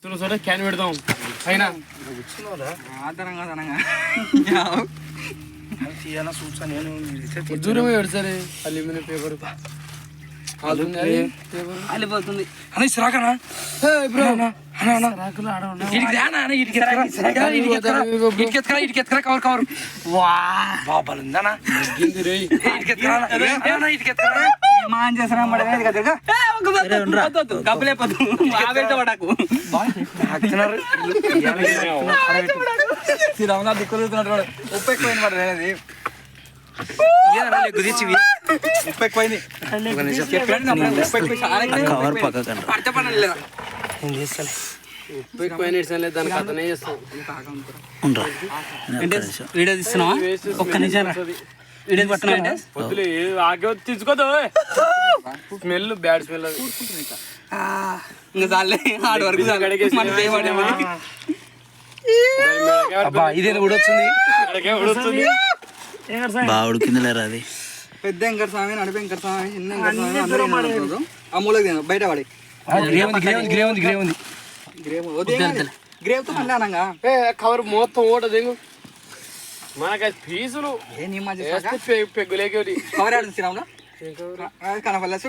can పెడదాం పైన దూరం పెడతారే అల్యూమినియం పేపర్ అల్లిపోతుంది రాకనా ఇటుకెత్తుకరా కవర్ కవర్ బాబాలుందానా మాన్ చేసిన కప్పులేపోతు శ్రీరామనాథ్ దిక్కులుతున్నాడు ఉప్పు ఎక్కువైంది మాట అది కుదిర్చివి ఉప్పు ఎక్కువైంది దానికి అతనే చేస్తాం వీడియో తీస్తున్నావా ఒక్క నిమిషం వీడియో పట్టున్నా పొద్దులే ఆగే తీసుకోదు స్మెల్ బ్యాడ్ స్మెల్ అది ఇంకా చాలే ఆడ వరకు ఇదే కూడా వచ్చింది బాగా ఉడికింది లేరా అది పెద్ద వెంకట స్వామి నడిపి వెంకట స్వామి చిన్న వెంకట స్వామి ఆ మూలకి బయట పడి గ్రేవ్తో పండానంగా కవర్ మొత్తం ఓటది మనకి ఫీజులు పెగ్గులేకి కవర్ ఆడుతుంది శ్రీరాములు కనపడలేదు